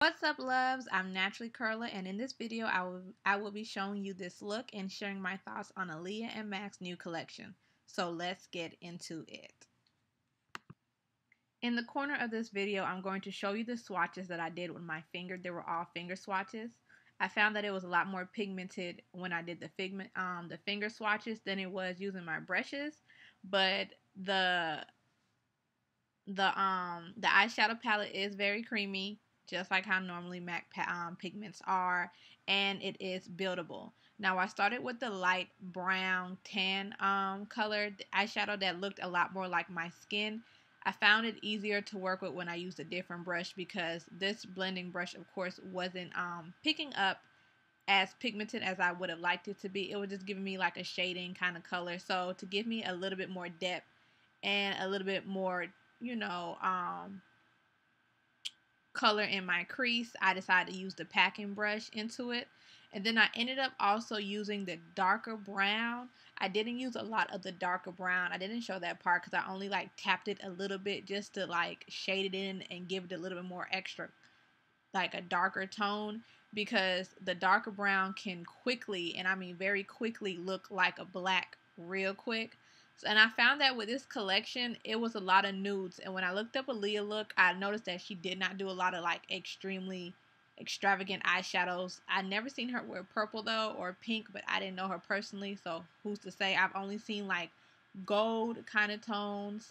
What's up, loves? I'm Naturally Curla, and in this video, I will be showing you this look and sharing my thoughts on Aaliyah and Mac's new collection. So let's get into it. In the corner of this video, I'm going to show you the swatches that I did with my finger. They were all finger swatches. I found that it was a lot more pigmented when I did the finger swatches than it was using my brushes, but the eyeshadow palette is very creamy, just like how normally MAC pigments are, and it is buildable. Now I started with the light brown tan colored eyeshadow that looked a lot more like my skin. I found it easier to work with when I used a different brush because this blending brush, of course, wasn't picking up as pigmented as I would have liked it to be. It was just giving me like a shading kind of color. So to give me a little bit more depth and a little bit more, you know, color in my crease, I decided to use the packing brush into it. And then I ended up also using the darker brown. I didn't use a lot of the darker brown. I didn't show that part because I only like tapped it a little bit just to like shade it in and give it a little bit more extra, like a darker tone, because the darker brown can quickly, and I mean very quickly, look like a black real quick. And I found that with this collection, it was a lot of nudes. And when I looked up Aaliyah look, I noticed that she did not do a lot of like extremely extravagant eyeshadows. I never seen her wear purple though, or pink, but I didn't know her personally, so who's to say. I've only seen like gold kind of tones.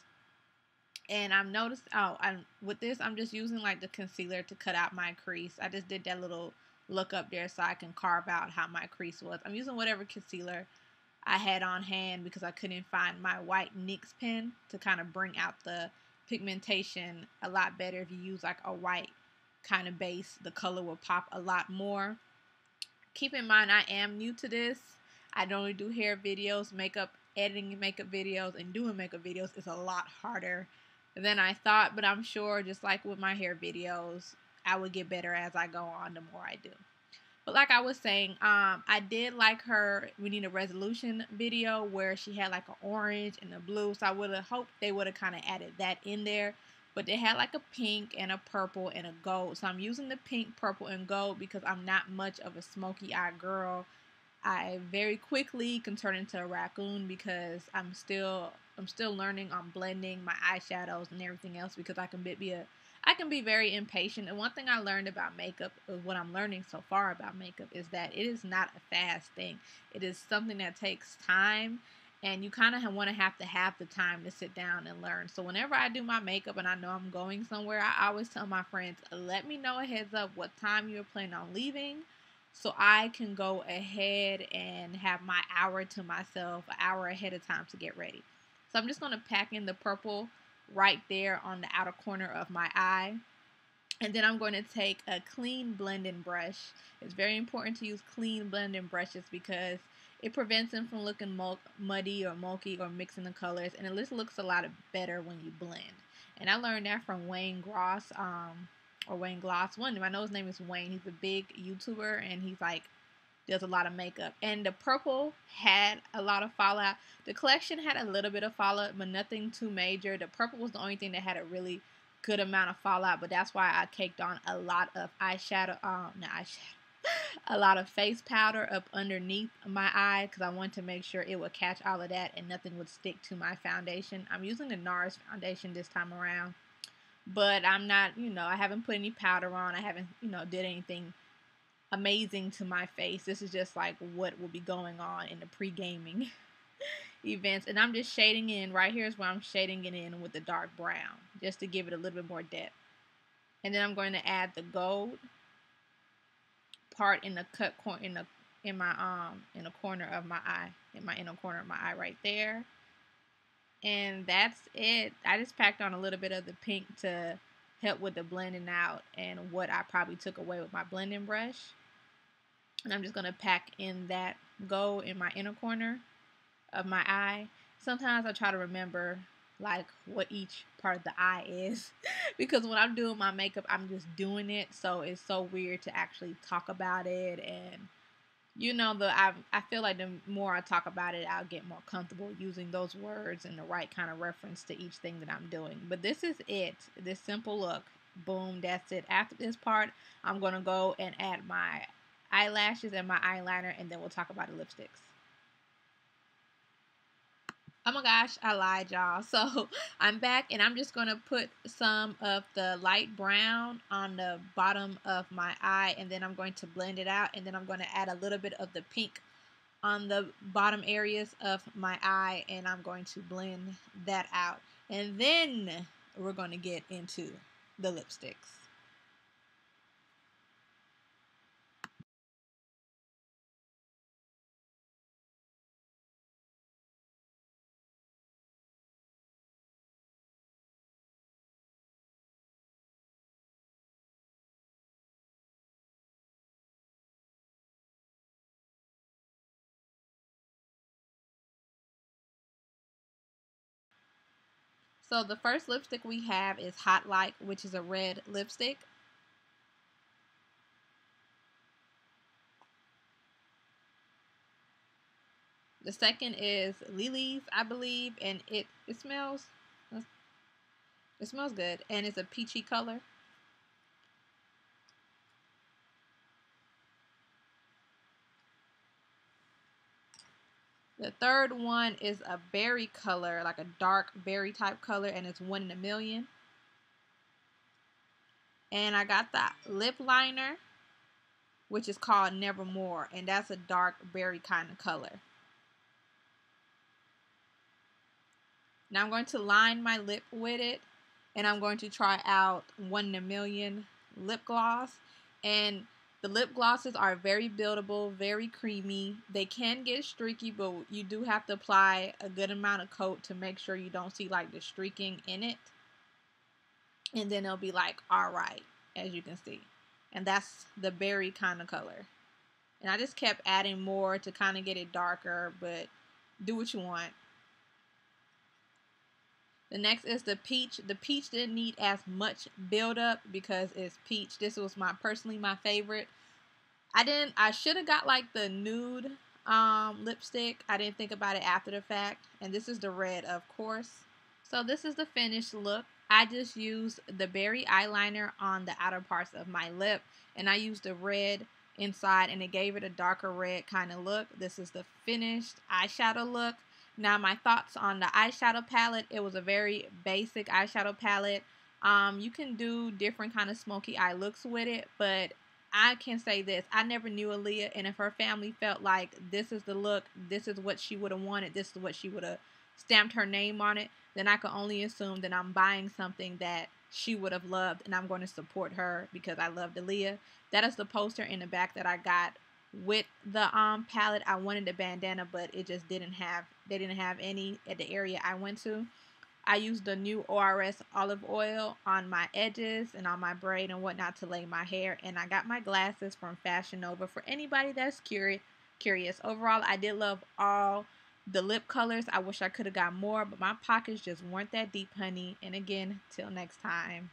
And I've noticed, with this, I'm just using like the concealer to cut out my crease. I just did that little look up there so I can carve out how my crease was. I'm using whatever concealer I had on hand because I couldn't find my white NYX pen to kind of bring out the pigmentation a lot better. If you use like a white kind of base, the color will pop a lot more. Keep in mind, I am new to this. I don't do hair videos. Editing makeup videos and doing makeup videos is a lot harder than I thought, but I'm sure just like with my hair videos, I would get better as I go on the more I do. But like I was saying, I did like her We Need a Resolution video where she had like an orange and a blue. So I would have hoped they would have kind of added that in there. But they had like a pink and a purple and a gold. So I'm using the pink, purple, and gold because I'm not much of a smoky eye girl. I very quickly can turn into a raccoon because I'm still learning on blending my eyeshadows and everything else because I can be very impatient. And one thing I learned about makeup, or what I'm learning so far about makeup, is that it is not a fast thing. It is something that takes time, and you kind of want to have the time to sit down and learn. So whenever I do my makeup and I know I'm going somewhere, I always tell my friends, let me know a heads up what time you're planning on leaving, so I can go ahead and have my hour to myself, an hour ahead of time to get ready. So I'm just going to pack in the purple right there on the outer corner of my eye. And then I'm going to take a clean blending brush. It's very important to use clean blending brushes because it prevents them from looking muddy or milky or mixing the colors. And it just looks a lot better when you blend. And I learned that from Wayne Gloss. I know his name is Wayne. He's a big YouTuber and he's like does a lot of makeup. And the purple had a lot of fallout. The collection had a little bit of fallout, but nothing too major. The purple was the only thing that had a really good amount of fallout, but that's why I caked on a lot of a lot of face powder up underneath my eye because I wanted to make sure it would catch all of that and nothing would stick to my foundation. I'm using the NARS foundation this time around, but I'm not, I haven't put any powder on. I haven't, did anything amazing to my face. This is just like what will be going on in the pre-gaming events. And I'm just shading in. Right here is where I'm shading it in with the dark brown just to give it a little bit more depth. And then I'm going to add the gold part in the cut corner in the corner of my eye, in my inner corner of my eye right there. And that's it. I just packed on a little bit of the pink to help with the blending out and what I probably took away with my blending brush. And I'm just going to pack in that gold in my inner corner of my eye. Sometimes I try to remember like what each part of the eye is because when I'm doing my makeup, I'm just doing it. So it's so weird to actually talk about it. And I feel like the more I talk about it, I'll get more comfortable using those words and the right kind of reference to each thing that I'm doing. But this is it. This simple look. Boom, that's it. After this part, I'm going to go and add my eyelashes and my eyeliner, and then we'll talk about the lipsticks. Oh my gosh, I lied, y'all. So I'm back, and I'm just going to put some of the light brown on the bottom of my eye, and then I'm going to blend it out, and then I'm going to add a little bit of the pink on the bottom areas of my eye, and I'm going to blend that out. And then we're going to get into the lipsticks. So the first lipstick we have is Hot Like, which is a red lipstick. The second is Lily's, I believe, and it smells good, and it's a peachy color. The third one is a berry color, like a dark berry type color, and it's 1 in a million. And I got the lip liner, which is called Nevermore, and that's a dark berry kind of color. Now I'm going to line my lip with it, and I'm going to try out 1 in a million lip gloss. And the lip glosses are very buildable, very creamy. They can get streaky, but you do have to apply a good amount of coat to make sure you don't see like the streaking in it. And then it'll be like alright, as you can see. And that's the berry kind of color. And I just kept adding more to kind of get it darker, but do what you want. The next is the peach. The peach didn't need as much build up because it's peach. This was personally my favorite. I should have got like the nude lipstick. I didn't think about it after the fact. And this is the red, of course. So this is the finished look. I just used the berry eyeliner on the outer parts of my lip, and I used the red inside, and it gave it a darker red kind of look. This is the finished eyeshadow look. Now my thoughts on the eyeshadow palette. It was a very basic eyeshadow palette. You can do different kind of smoky eye looks with it, but I can say this. I never knew Aaliyah, and if her family felt like this is the look, this is what she would have wanted, this is what she would have stamped her name on it, then I can only assume that I'm buying something that she would have loved, and I'm going to support her because I loved Aaliyah. That is the poster in the back that I got with the palette. I wanted a bandana, but it just didn't have, they didn't have any at the area I went to. I used the new ORS olive oil on my edges and on my braid and whatnot to lay my hair. And I got my glasses from Fashion Nova for anybody that's curious. Overall, I did love all the lip colors. I wish I could have got more, but my pockets just weren't that deep, honey. And again, till next time.